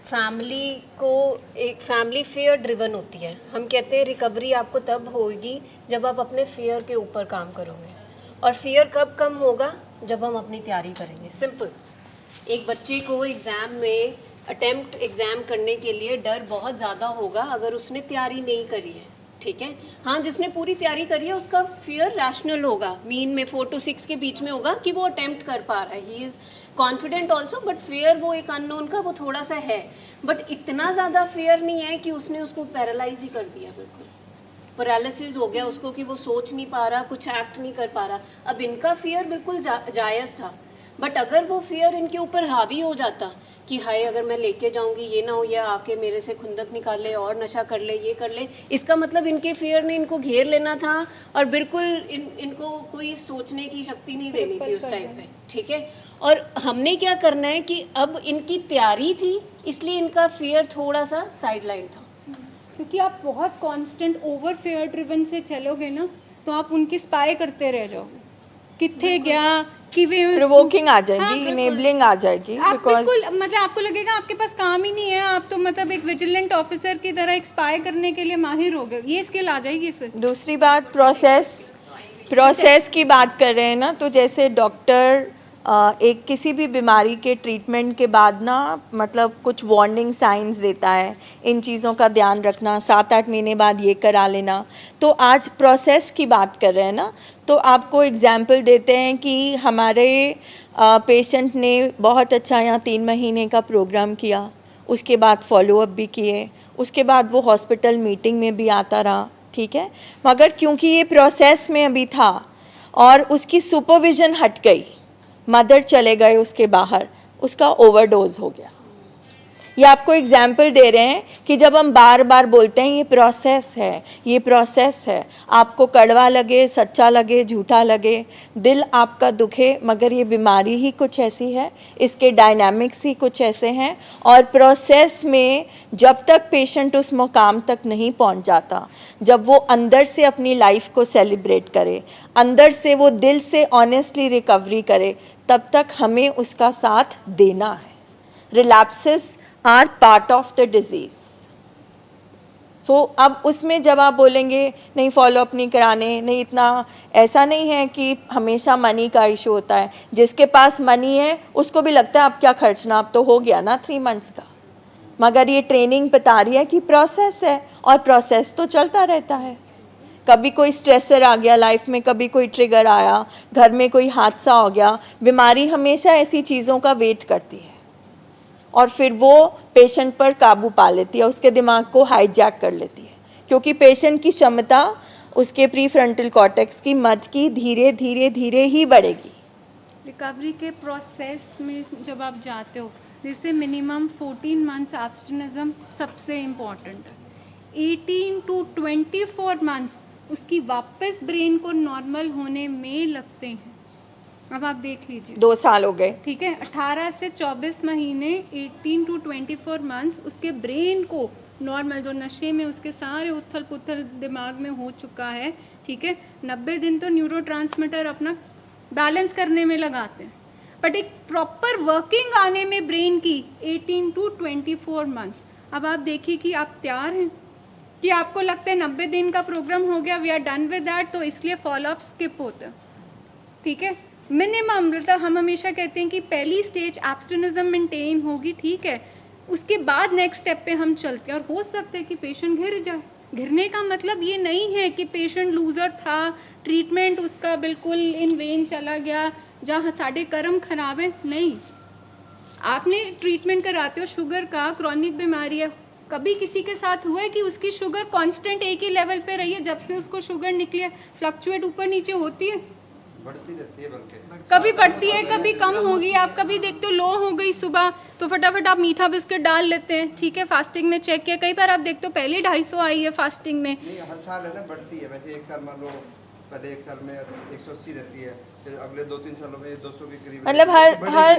फैमिली को एक फैमिली फेयर ड्रिवन होती है, हम कहते हैं रिकवरी आपको तब होगी जब आप अपने फेयर के ऊपर काम करोगे। और फेयर कब कम होगा, जब हम अपनी तैयारी करेंगे। सिंपल, एक बच्चे को एग्ज़ाम में अटेम्प्ट एग्ज़ाम करने के लिए डर बहुत ज़्यादा होगा अगर उसने तैयारी नहीं करी है, ठीक है। हाँ, जिसने पूरी तैयारी करी है उसका फियर रैशनल होगा, मीन में 4 to 6 के बीच में होगा कि वो अटेम्प्ट कर पा रहा है, he is confident also, but fair वो एक अननोन का वो थोड़ा सा है, बट इतना ज़्यादा फेयर नहीं है कि उसने उसको पैरालाइज ही कर दिया, बिल्कुल पैरालिसिस हो गया उसको कि वो सोच नहीं पा रहा, कुछ एक्ट नहीं कर पा रहा। अब इनका फियर बिल्कुल जायज़ था, बट अगर वो फियर इनके ऊपर हावी हो जाता कि हाय अगर मैं लेके जाऊंगी ये ना हो ये आके मेरे से खुंदक निकाल ले और नशा कर ले, ये कर ले, इसका मतलब इनके फियर ने इनको घेर लेना था और बिल्कुल इनको कोई सोचने की शक्ति नहीं देनी थी उस टाइम पे, ठीक है। और हमने क्या करना है कि अब इनकी तैयारी थी इसलिए इनका फियर थोड़ा सा साइड लाइन था। क्योंकि आप बहुत कांस्टेंट ओवर फेयर ड्रिवन से चलोगे ना तो आप उनकी स्पाई करते रह जाओगे, कित्थे गया, कि वे प्रोवोकिंग आ हाँ, जाएगी, बिल्कुल। इनेबलिंग आ जाएगी, आप बिकॉज बिल्कुल मतलब आपको लगेगा आपके पास काम ही नहीं है, आप तो मतलब एक विजिलेंट ऑफिसर की तरह एक्सपायर करने के लिए माहिर हो गए, ये स्किल आ जाएगी फिर। दूसरी बात प्रोसेस की बात कर रहे हैं ना, तो जैसे डॉक्टर एक किसी भी बीमारी के ट्रीटमेंट के बाद ना मतलब कुछ वार्निंग साइंस देता है, इन चीज़ों का ध्यान रखना, 7-8 महीने बाद ये करा लेना। तो आज प्रोसेस की बात कर रहे हैं ना, तो आपको एग्जाम्पल देते हैं कि हमारे पेशेंट ने बहुत अच्छा यहाँ 3 महीने का प्रोग्राम किया, उसके बाद फॉलोअप भी किए, उसके बाद वो हॉस्पिटल मीटिंग में भी आता रहा, ठीक है। मगर क्योंकि ये प्रोसेस में अभी था और उसकी सुपरविज़न हट गई, मदर चले गए उसके बाहर, उसका ओवरडोज हो गया। ये आपको एग्जाम्पल दे रहे हैं कि जब हम बार बार बोलते हैं ये प्रोसेस है, ये प्रोसेस है, आपको कड़वा लगे, सच्चा लगे, झूठा लगे, दिल आपका दुखे, मगर ये बीमारी ही कुछ ऐसी है, इसके डायनामिक्स ही कुछ ऐसे हैं। और प्रोसेस में जब तक पेशेंट उस मुकाम तक नहीं पहुंच जाता, जब वो अंदर से अपनी लाइफ को सेलिब्रेट करे, अंदर से वो दिल से ऑनेस्टली रिकवरी करे, तब तक हमें उसका साथ देना है। Relapses are part of the disease. So अब उसमें जब आप बोलेंगे नहीं फॉलोअप नहीं कराने, नहीं इतना, ऐसा नहीं है कि हमेशा मनी का इशू होता है। जिसके पास मनी है उसको भी लगता है अब क्या खर्चना, अब तो हो गया ना 3 मंथ्स का। मगर ये ट्रेनिंग बता रही है कि प्रोसेस है, और प्रोसेस तो चलता रहता है। कभी कोई स्ट्रेसर आ गया लाइफ में, कभी कोई ट्रिगर आया, घर में कोई हादसा हो गया, बीमारी हमेशा ऐसी चीज़ों का वेट करती है और फिर वो पेशेंट पर काबू पा लेती है, उसके दिमाग को हाईजैक कर लेती है, क्योंकि पेशेंट की क्षमता उसके प्री फ्रंटल कॉर्टेक्स की मद की धीरे धीरे धीरे ही बढ़ेगी। रिकवरी के प्रोसेस में जब आप जाते हो, जैसे मिनिमम 14 मंथ्स एब्स्टिनिज्म सबसे इम्पॉर्टेंट है, 18 to 24 मंथ्स उसकी वापस ब्रेन को नॉर्मल होने में लगते हैं। अब आप देख लीजिए 2 साल हो गए, ठीक है, 18 से 24 महीने, 18 to 24 मंथ्स उसके ब्रेन को नॉर्मल, जो नशे में उसके सारे उथल पुथल दिमाग में हो चुका है, ठीक है, 90 दिन तो न्यूरोट्रांसमीटर अपना बैलेंस करने में लगाते हैं, बट एक प्रॉपर वर्किंग आने में ब्रेन की 18 to 24 मंथ्स। अब आप देखिए कि आप तैयार हैं कि आपको लगता है 90 दिन का प्रोग्राम हो गया, we are done with that, तो इसलिए फॉलोअप स्किप होता है, ठीक है। मिनिमम मतलब हम हमेशा कहते हैं कि पहली स्टेज एब्स्टिनिज्म मेंटेन होगी, ठीक है, उसके बाद नेक्स्ट स्टेप पे हम चलते हैं। और हो सकता है कि पेशेंट घिर जाए। घिरने का मतलब ये नहीं है कि पेशेंट लूज़र था, ट्रीटमेंट उसका बिल्कुल इन वेन चला गया, जहाँ साढ़े कर्म खराब है, नहीं। आपने ट्रीटमेंट कराते हो शुगर का, क्रॉनिक बीमारी है, कभी किसी के साथ हुआ है कि उसकी शुगर कांस्टेंट एक ही लेवल पे रही है? जब से उसको शुगर निकली है फ्लक्चुएट ऊपर नीचे होती है, बढ़ती रहती है, बल्कि कभी बढ़ती है कभी कम होगी। आप कभी देखते हो लो हो गई सुबह तो फटाफट आप मीठा बिस्किट डाल लेते हैं, ठीक है, फास्टिंग में चेक किया, कई बार आप देखते हो पहले 250 आई है फास्टिंग में। नहीं, हर साल है ना, बढ़ती है। वैसे एक साल मान लो पहले एक साल में 180 रहती है, फिर अगले 2-3 सालों में 200 के करीब, मतलब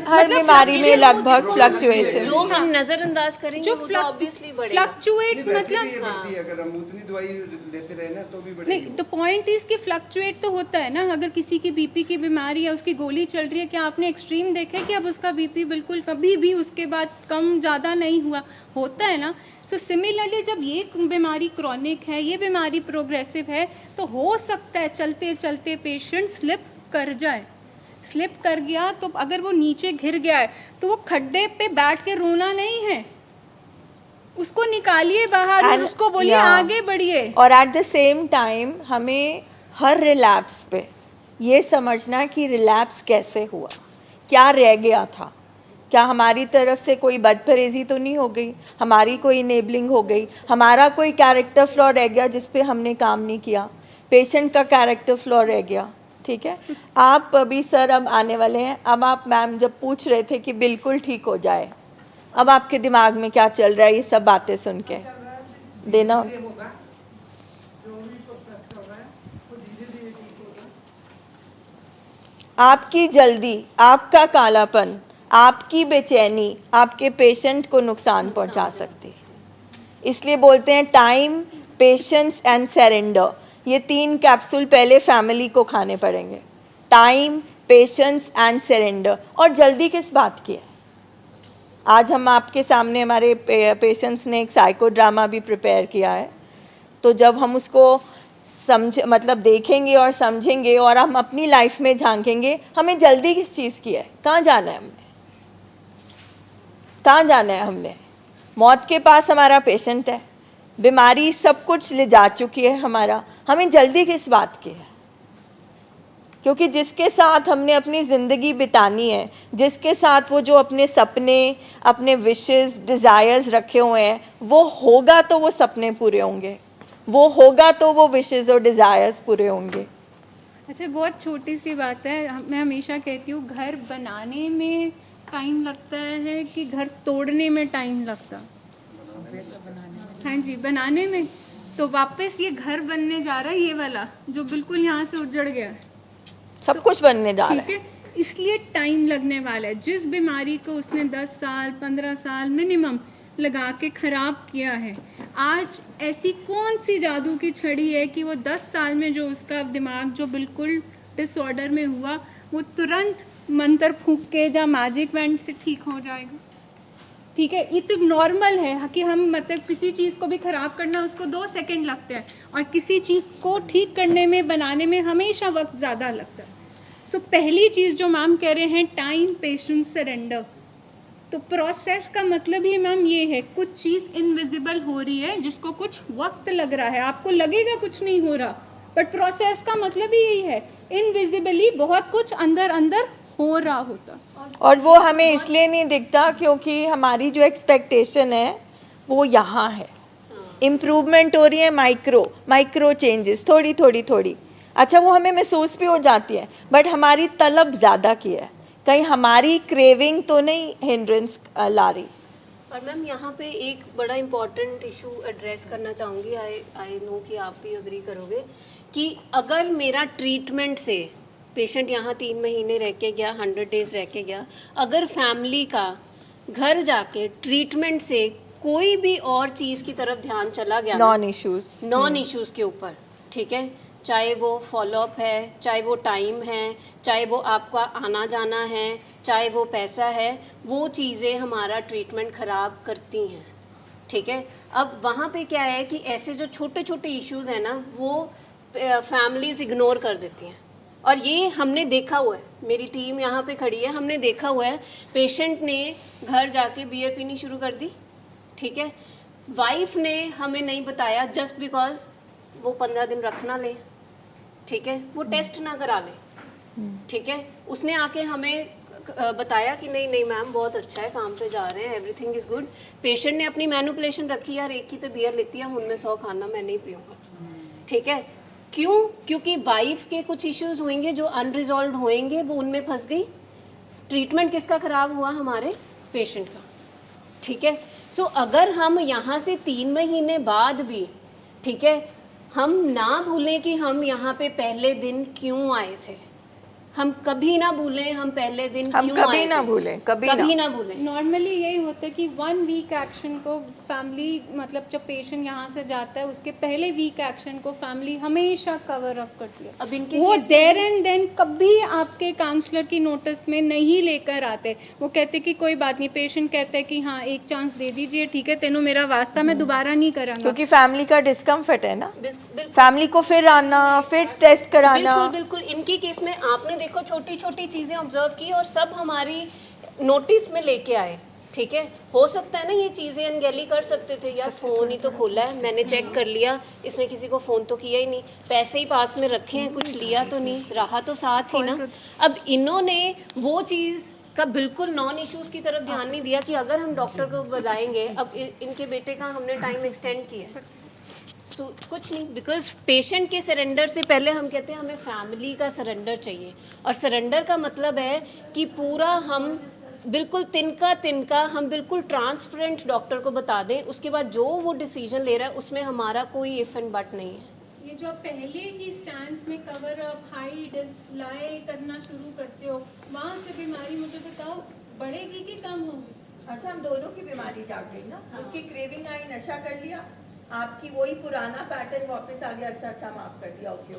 हर बीमारी में लगभग फ्लक्चुएशन। जो हम नजरअंदाज करेंगे जो वो तो ऑब्वियसली बढ़ेगा। फ्लक्चुएट वैसे भी ये मतलब बढ़ती है। अगर हम उतनी दवाई लेते रहे ना तो भी बढ़ेगी। नहीं, द पॉइंट इज कि फ्लक्चुएट तो होता है ना। अगर किसी की बीपी की बीमारी है, उसकी गोली चल रही है, क्या आपने एक्सट्रीम देखा है कि अब उसका बीपी बिल्कुल कभी भी उसके बाद कम ज़्यादा नहीं हुआ? होता है ना। सो सिमिलरली जब ये बीमारी क्रॉनिक है, ये बीमारी प्रोग्रेसिव है, तो हो सकता है चलते चलते पेशेंट स्लिप कर जाए। स्लिप कर गया तो अगर वो नीचे घिर गया है तो वो खड्डे पे बैठ के रोना नहीं है, उसको निकालिए बाहर और उसको बोलिए आगे बढ़िए। और एट द सेम टाइम हमें हर रिलैप्स पे ये समझना कि रिलैप्स कैसे हुआ, क्या रह गया था, क्या हमारी तरफ से कोई बदपरहेज़ी तो नहीं हो गई, हमारी कोई इनेबलिंग हो गई, हमारा कोई कैरेक्टर फ्लॉ रह गया जिस पे हमने काम नहीं किया, पेशेंट का कैरेक्टर फ्लॉ रह गया, ठीक है। आप अभी सर अब आने वाले हैं, अब आप मैम जब पूछ रहे थे कि बिल्कुल ठीक हो जाए, अब आपके दिमाग में क्या चल रहा है ये सब बातें सुन के देना? आपकी जल्दी, आपका कालापन, आपकी बेचैनी आपके पेशेंट को नुकसान पहुंचा सकती है। इसलिए बोलते हैं टाइम, पेशेंस एंड सरेंडर। ये 3 कैप्सूल पहले फैमिली को खाने पड़ेंगे। Time, patience and surrender. और जल्दी किस बात की है? आज हम आपके सामने, हमारे पेशेंट्स ने एक साइको ड्रामा भी प्रिपेयर किया है, तो जब हम उसको मतलब देखेंगे और समझेंगे और हम अपनी लाइफ में झांकेंगे, हमें जल्दी किस चीज़ की है? कहाँ जाना है हमने? कहाँ जाना है हमने? मौत के पास हमारा पेशेंट है, बीमारी सब कुछ ले जा चुकी है हमारा, हमें जल्दी किस बात की है? क्योंकि जिसके साथ हमने अपनी ज़िंदगी बितानी है, जिसके साथ वो जो अपने सपने, अपने विशेस, डिज़ायर्स रखे हुए हैं, वो होगा तो वो सपने पूरे होंगे, वो होगा तो वो विशेस और डिज़ायर्स पूरे होंगे। अच्छा, बहुत छोटी सी बात है, मैं हमेशा कहती हूँ घर बनाने में टाइम लगता है कि घर तोड़ने में टाइम लगता? हाँ जी, बनाने में। तो वापस ये घर बनने जा रहा है, ये वाला जो बिल्कुल यहाँ से उजड़ गया है, सब कुछ बनने जा रहा ठीक है, इसलिए टाइम लगने वाला है। जिस बीमारी को उसने 10 साल 15 साल मिनिमम लगा के ख़राब किया है, आज ऐसी कौन सी जादू की छड़ी है कि वो 10 साल में जो उसका दिमाग जो बिल्कुल डिसऑर्डर में हुआ, वो तुरंत मंत्र फूंक के या मैजिक वैंड से ठीक हो जाएगा? ठीक है, ये तो नॉर्मल है कि हम मतलब किसी चीज़ को भी ख़राब करना उसको 2 सेकंड लगते हैं, और किसी चीज़ को ठीक करने में, बनाने में हमेशा वक्त ज़्यादा लगता है। तो पहली चीज़ जो मैम कह रहे हैं, टाइम, पेशेंस, सरेंडर, तो प्रोसेस का मतलब ही मैम ये है, कुछ चीज़ इनविजिबल हो रही है जिसको कुछ वक्त लग रहा है, आपको लगेगा कुछ नहीं हो रहा, बट प्रोसेस का मतलब ही यही है, इनविजिबली बहुत कुछ अंदर अंदर हो रहा होता। और वो हमें इसलिए नहीं दिखता क्योंकि हमारी जो एक्सपेक्टेशन है वो यहाँ है। इम्प्रूवमेंट हो रही है, माइक्रो चेंजेस, थोड़ी थोड़ी थोड़ी, अच्छा वो हमें महसूस भी हो जाती है, बट हमारी तलब ज़्यादा की है, कहीं हमारी क्रेविंग तो नहीं हिंड्रेंस ला रही। और मैम यहाँ पे एक बड़ा इम्पॉर्टेंट इशू एड्रेस करना चाहूँगी, आई नो कि आप भी अग्री करोगे, कि अगर मेरा ट्रीटमेंट से पेशेंट यहाँ 3 महीने रह के गया, 100 डेज रह के गया, अगर फैमिली का घर जाके ट्रीटमेंट से कोई भी और चीज़ की तरफ ध्यान चला गया, नॉन इश्यूज़ के ऊपर, ठीक है, चाहे वो फॉलोअप है, चाहे वो टाइम है, चाहे वो आपका आना जाना है, चाहे वो पैसा है, वो चीज़ें हमारा ट्रीटमेंट ख़राब करती हैं, ठीक है। अब वहाँ पे क्या है कि ऐसे जो छोटे छोटे इश्यूज़ हैं ना, वो फैमिलीज़ इग्नोर कर देती हैं, और ये हमने देखा हुआ है, मेरी टीम यहाँ पे खड़ी है, हमने देखा हुआ है, पेशेंट ने घर जाके बियर पीनी शुरू कर दी, ठीक है, वाइफ ने हमें नहीं बताया जस्ट बिकॉज वो 15 दिन रख ना ले, ठीक है, वो टेस्ट ना करा ले, ठीक है, उसने आके हमें बताया कि नहीं नहीं मैम बहुत अच्छा है, काम पे जा रहे हैं, एवरीथिंग इज़ गुड। पेशेंट ने अपनी मैनिपुलेशन रखी, यार एक ही तो बियर लेती है, उनमें 100 खाना मैं नहीं पीऊँगा, ठीक है, क्यों? क्योंकि वाइफ के कुछ इश्यूज होंगे जो अनरिजॉल्व होंगे, वो उनमें फंस गई। ट्रीटमेंट किसका ख़राब हुआ? हमारे पेशेंट का, ठीक है। सो अगर हम यहाँ से 3 महीने बाद भी, ठीक है, हम ना भूलें कि हम यहाँ पे पहले दिन क्यों आए थे, हम कभी ना भूलें हम पहले दिन हम क्यों कभी आए ना थे। भूलें, कभी ना भूलें। नॉर्मली यही होता है कि 1 वीक एक्शन को फैमिली, मतलब जब पेशेंट यहाँ से जाता है उसके पहले वीक एक्शन को फैमिली हमेशा कवर अप करती है। अब इनके वो केस देयर एंड देन कभी आपके काउंसलर की नोटिस में नहीं लेकर आते। वो कहते कि कोई बात नहीं, पेशेंट कहता है कि हाँ एक चांस दे दीजिए, ठीक है, तेनों मेरा वास्ता, मैं दोबारा नहीं करांगा। क्योंकि फैमिली का डिस्कम्फर्ट है ना, बिल्कुल फैमिली को फिर आना, फिर टेस्ट कराना। बिल्कुल इनके केस में आपने देखो छोटी छोटी चीज़ें ऑब्जर्व की और सब हमारी नोटिस में लेके आए, ठीक है। हो सकता है ना ये चीज़ें अनगैली कर सकते थे, यार फ़ोन ही तो खोला है, मैंने चेक कर लिया, इसने किसी को फ़ोन तो किया ही नहीं, पैसे ही पास में रखे हैं, कुछ लिया तो नहीं, रहा तो साथ ही ना। अब इन्होंने वो चीज़ का बिल्कुल नॉन इश्यूज़ की तरफ ध्यान नहीं दिया कि अगर हम डॉक्टर को बुलाएंगे, अब इनके बेटे का हमने टाइम एक्सटेंड किया है, कुछ नहीं, बिकॉज पेशेंट के सरेंडर से पहले हम कहते हैं हमें फैमिली का सरेंडर चाहिए, और सरेंडर का मतलब है कि पूरा हम बिल्कुल तिनका हम बिल्कुल ट्रांसपेरेंट डॉक्टर को बता दें, उसके बाद जो वो डिसीजन ले रहा है उसमें हमारा कोई इफ एंड बट नहीं है। ये जो आप पहले ही स्टैंड्स में कवर अप, हाइड, लाए करना शुरू करते हो, वहाँ से बीमारी मुझे बताओ बढ़ेगी कि कम होगी? अच्छा, हम दोनों की बीमारी जाग गई ना, उसकी क्रेविंग आई, नशा कर लिया, आपकी वही पुराना पैटर्न वापस आ गया, अच्छा माफ कर दिया, ओके।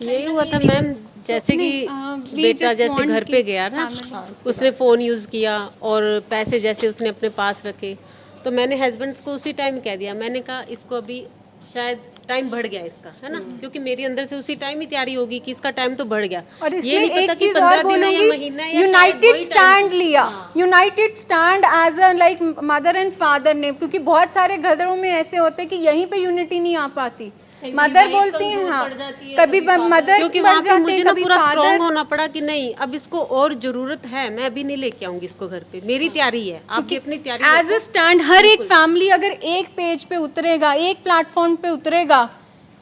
यही हुआ था मैम, जैसे कि बेटा जैसे घर पे गया ना, उसने फ़ोन यूज़ किया और पैसे जैसे उसने अपने पास रखे, तो मैंने हस्बैंड को उसी टाइम कह दिया, मैंने कहा इसको अभी शायद टाइम बढ़ गया इसका, है ना, क्योंकि मेरी अंदर से उसी टाइम ही तैयारी होगी कि इसका टाइम तो बढ़ गया। और ये इसमें नहीं एक पता कि चीज 15 और दिन है या बोलूंगी, महीना है या शायद यूनाइटेड वही स्टैंड time। लिया, united stand as a like mother and father ने, क्योंकि बहुत सारे घरों में ऐसे होते हैं कि यहीं पे यूनिटी नहीं आ पाती, मदर बोलती है हाँ, कभी मदर क्योंकि वहाँ पे मुझे ना पूरा स्ट्रॉन्ग होना पड़ा कि नहीं अब इसको और जरूरत है, मैं अभी नहीं लेके आऊंगी इसको घर पे, मेरी तैयारी है, आप भी अपनी तैयारी एज अ स्टैंड हर एक फैमिली अगर एक पेज पे उतरेगा, एक प्लेटफॉर्म पे उतरेगा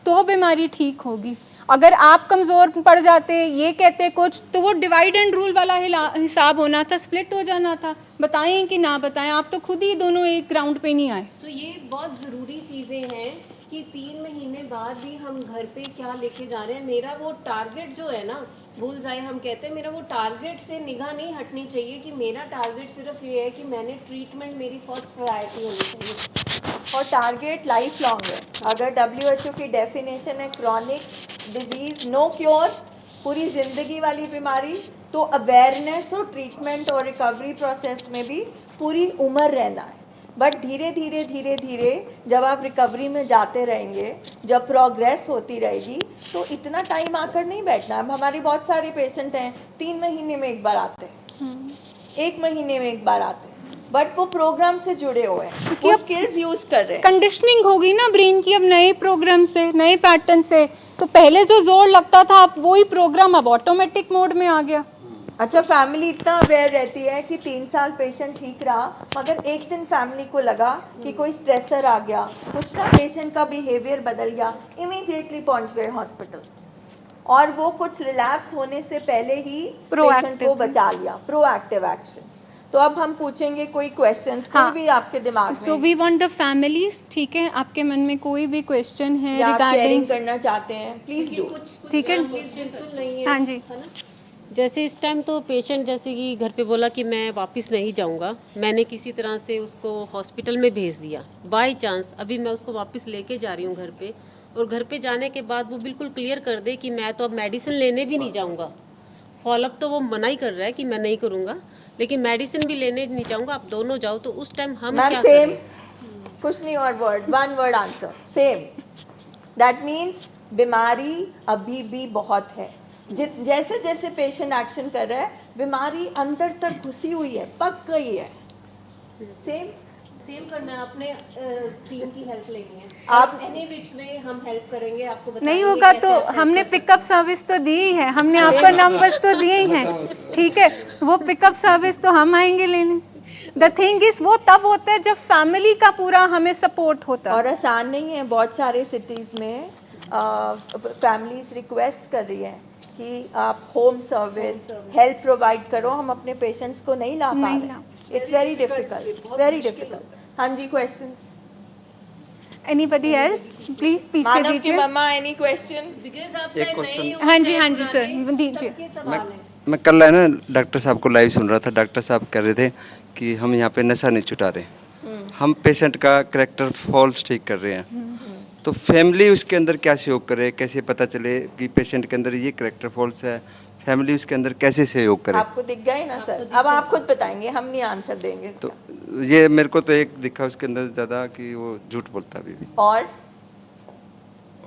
तो बीमारी ठीक होगी। अगर आप कमज़ोर पड़ जाते, ये कहते कुछ, तो वो डिवाइड एंड रूल वाला हिसाब होना था, स्प्लिट हो जाना था, बताएं कि ना बताएं, आप तो खुद ही दोनों एक ग्राउंड पे नहीं आए। सो ये बहुत ज़रूरी चीज़ें हैं कि 3 महीने बाद भी हम घर पे क्या लेके जा रहे हैं। मेरा वो टारगेट जो है ना, बुल्स आई हम कहते हैं, मेरा वो टारगेट से निगाह नहीं हटनी चाहिए कि मेरा टारगेट सिर्फ ये है कि मैंने ट्रीटमेंट मेरी फर्स्ट प्रायोरिटी होनी चाहिए। और टारगेट लाइफ लॉन्ग है। अगर WHO की डेफिनेशन है क्रॉनिक डिजीज नो क्योर, पूरी ज़िंदगी वाली बीमारी, तो अवेयरनेस और ट्रीटमेंट और रिकवरी प्रोसेस में भी पूरी उम्र रहना है। बट धीरे धीरे धीरे धीरे जब आप रिकवरी में जाते रहेंगे, जब प्रोग्रेस होती रहेगी, तो इतना टाइम आकर नहीं बैठना। अब हमारी बहुत सारे पेशेंट हैं 3 महीने में एक बार आते हैं, 1 महीने में एक बार आते हैं, बट वो प्रोग्राम से जुड़े हुए हैं, वो स्किल्स यूज कर रहे हैं। कंडीशनिंग होगी ना ब्रेन की अब नए प्रोग्राम से, नए पैटर्न से, तो पहले जो जोर लगता था अब वही प्रोग्राम अब ऑटोमेटिक मोड में आ गया। अच्छा, फैमिली इतना अवेयर रहती है कि 3 साल पेशेंट ठीक रहा, मगर एक दिन फैमिली को लगा कि कोई स्ट्रेसर आ गया, कुछ ना पेशेंट का बिहेवियर बदल गया, इमीडिएटली पहुंच गए हॉस्पिटल, और वो कुछ रिलैप्स होने से पहले ही पेशेंट को बचा लिया। Proactive action. तो अब हम पूछेंगे कोई क्वेश्चंस, कोई भी आपके दिमाग में, so we want the families, ठीक है, आपके मन में कोई भी क्वेश्चन है या आप शेयरिंग रिगार्डिंग, करना चाहते हैं, प्लीज डू। ठीक है, बिल्कुल नहीं है, हाँ जी, है ना। जैसे इस टाइम तो पेशेंट जैसे कि घर पे बोला कि मैं वापस नहीं जाऊंगा, मैंने किसी तरह से उसको हॉस्पिटल में भेज दिया, बाय चांस अभी मैं उसको वापस लेके जा रही हूँ घर पे, और घर पे जाने के बाद वो बिल्कुल क्लियर कर दे कि मैं तो अब मेडिसिन लेने भी नहीं जाऊंगा। फॉलोअप तो वो मना ही कर रहा है कि मैं नहीं करूंगा, लेकिन मेडिसिन भी लेने नहीं जाऊंगा, आप दोनों जाओ, तो उस टाइम हम मैम क्या सेम, करें? कुछ नहीं और word, 1 word answer, same. That means बीमारी अभी भी बहुत है। जैसे जैसे पेशेंट एक्शन कर रहा है, बीमारी अंदर तक घुसी हुई है, पक गई है। सेम करना है, अपने टीम की हेल्प लेनी है। आप एनी विच वे हम हेल्प करेंगे, आपको बताएंगे नहीं होगा कैसे तो आप help हमने कर पिकअप सर्विस तो दी ही है, हमने आपका नंबर्स तो दिए ही हैं, ठीक है, वो पिकअप सर्विस तो हम आएंगे लेने। द थिंग इज वो तब होता है जब फैमिली का पूरा हमें सपोर्ट होता है। और आसान नहीं है, बहुत सारे सिटीज़ में फैमिलीज रिक्वेस्ट कर रही है कि आप होम सर्विस हेल्प प्रोवाइड करो, हम अपने पेशेंट्स को नहीं ला पा रहे। It's very difficult, very difficult. हाँ जी, क्वेश्चंस? एनीबॉडी एल्स प्लीज पीछे मानव की दीजिए। मम्मा, एनी क्वेश्चन? बिकॉज आप एक चाहे question। नए हो, हाँ जी, चाहे हाँ जी सर, पुराने, दीजिए। सबके सवाल हैं। मैं कल है ना डॉक्टर साहब को लाइव सुन रहा था, डॉक्टर साहब कह रहे थे कि हम यहाँ पे नशा नहीं छुटा रहे, हम पेशेंट का कैरेक्टर फॉल्स ठीक कर रहे हैं। तो फैमिली उसके अंदर क्या सहयोग करे, कैसे पता चले कि पेशेंट के अंदर ये कैरेक्टर फॉल्स है, फैमिली उसके अंदर कैसे सहयोग करे? आपको दिख गए ना सर? अब आप खुद बताएंगे, हम नहीं आंसर देंगे इसका। तो ये मेरे को तो एक दिखा उसके अंदर ज़्यादा कि वो झूठ बोलता अभी भी, और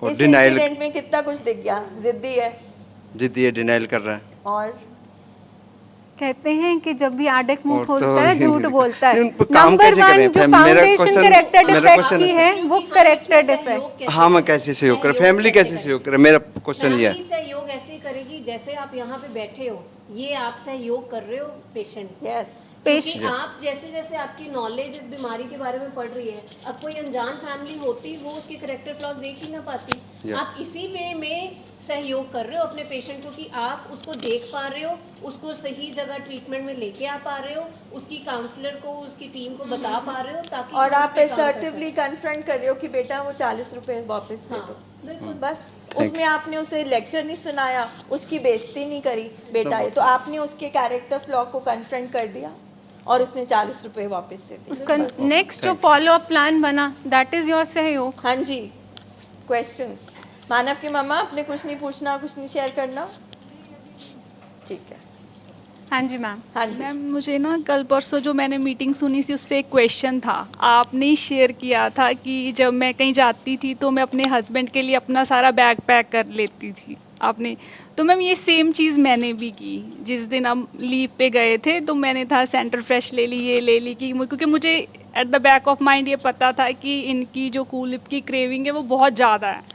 इस डिनाइल, इंसिडेंट में कितना कुछ दिख गया, जिद्दी है जिद्दी है, डिनाइल कर रहा है। और कहते हैं कि जब भी एडिक्ट मुंह और खोलता तो है झूठ बोलता है। नहीं, उन पर काम नंबर कैसे 1 करें? जो मेरा फाउंडेशन question- कैरेक्टर मेरा डिफेक्ट question की है है वो कैरेक्टर डिफेक्ट। हाँ, मैं कैसे सहयोग करें, फैमिली कैसे सहयोग करे, मेरा क्वेश्चन ये है। फैमिली सहयोग ऐसे करेगी जैसे आप यहाँ पे बैठे हो, ये आप सहयोग कर रहे हो पेशेंट, यस, क्योंकि आप जैसे जैसे आपकी नॉलेज इस बीमारी के बारे में पढ़ रही है, अब कोई अनजान फैमिली होती वो उसके करेक्टर फ्लॉज देख ही ना पाती। आप इसी वे में सहयोग कर रहे हो अपने पेशेंट को कि आप उसको देख पा रहे हो, उसको सही जगह ट्रीटमेंट में लेके आ पा रहे हो, उसकी काउंसलर को, उसकी टीम को बता पा रहे हो, ताकि और वो उस आप पे काम कर असर्टिवली कन्फ्रंट कर रहे हो कि बेटा वो 40 रुपए वापस दे दो, बस। उसमें आपने उसे लेक्चर नहीं सुनाया, उसकी बेइज्जती नहीं करी बेटा है, तो आपने उसके कैरेक्टर फ्लॉ को कन्फ्रंट कर दिया और उसने 40 रुपए वापस दे दिए। उसका नेक्स्ट जो फॉलो अप प्लान बना दैट इज योर सहयोग। हाँ जी, क्वेश्चंस? मानव की मम्मा, आपने कुछ नहीं पूछना, कुछ नहीं शेयर करना? ठीक है। हाँ जी मैम। हाँ जी। मैम मुझे ना कल परसों जो मैंने मीटिंग सुनी थी उससे एक क्वेश्चन था। आपने शेयर किया था कि जब मैं कहीं जाती थी तो मैं अपने हस्बैंड के लिए अपना सारा बैग पैक कर लेती थी आपने। तो मैम ये सेम चीज़ मैंने भी की। जिस दिन हम लीव पे गए थे तो मैंने था सेंटर फ्रेश ले ली, ये ले ली, कि क्योंकि मुझे at the back of mind ये पता था कि इनकी जो कूलिप की क्रेविंग है वो बहुत ज़्यादा है।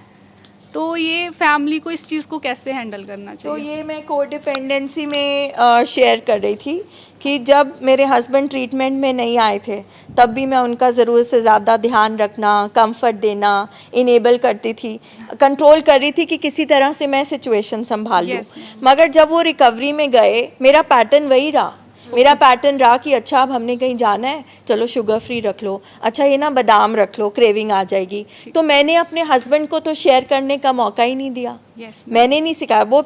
तो ये फैमिली को इस चीज़ को कैसे हैंडल करना तो चाहिए? ये मैं कोडिपेंडेंसी में शेयर कर रही थी कि जब मेरे हस्बैंड ट्रीटमेंट में नहीं आए थे तब भी मैं उनका ज़रूरत से ज़्यादा ध्यान रखना, कंफर्ट देना, इनेबल करती थी, कंट्रोल कर रही थी कि किसी तरह से मैं सिचुएशन संभाल लूँ। Yes, ma'am. मगर जब वो रिकवरी में गए, मेरा पैटर्न वही रहा। मेरा पैटर्न रहा कि अच्छा अब हमने कहीं जाना है, चलो शुगर फ्री रख लो, अच्छा ये ना बादाम रख लो, क्रेविंग आ जाएगी। तो मैंने अपने हस्बैंड को तो शेयर करने का मौका ही नहीं दिया। Yes, मैंने नहीं सिखाया, वो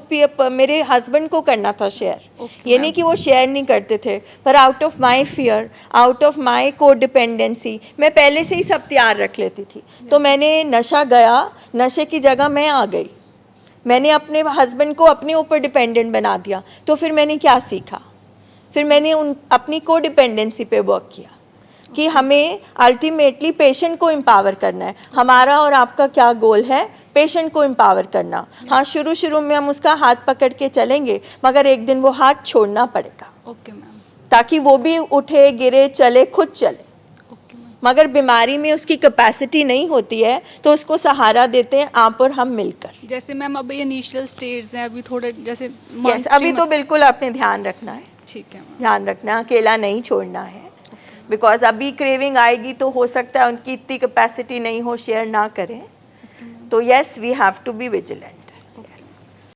मेरे हस्बैंड को करना था शेयर। Okay, ये नहीं कि वो शेयर नहीं करते थे, पर out of my fear, out of my codependency मैं पहले से ही सब तैयार रख लेती थी। तो मैंने नशा गया, नशे की जगह मैं आ गई। मैंने अपने हस्बैंड को अपने ऊपर डिपेंडेंट बना दिया। तो फिर मैंने क्या सीखा? फिर मैंने अपनी कोडिपेंडेंसी पे वर्क किया कि हमें अल्टीमेटली पेशेंट को एम्पावर करना है। हमारा और आपका क्या गोल है? पेशेंट को एम्पावर करना। हाँ, शुरू में हम उसका हाथ पकड़ के चलेंगे, मगर एक दिन वो हाथ छोड़ना पड़ेगा ओके मैम। ताकि वो भी उठे, गिरे, चले, खुद चले। Okay ma'am. मगर बीमारी में उसकी कैपेसिटी नहीं होती है तो उसको सहारा देते हैं आप और हम मिलकर। जैसे मैम अभी इनिशियल स्टेज हैं, अभी थोड़े जैसे यस, अभी तो बिल्कुल आपने ध्यान रखना है, ठीक है मैम। ध्यान रखना, अकेला नहीं छोड़ना है। बिकॉज अभी क्रेविंग आएगी तो हो सकता है उनकी इतनी कैपेसिटी नहीं हो, शेयर ना करें। तो yes, we have to be vigilant.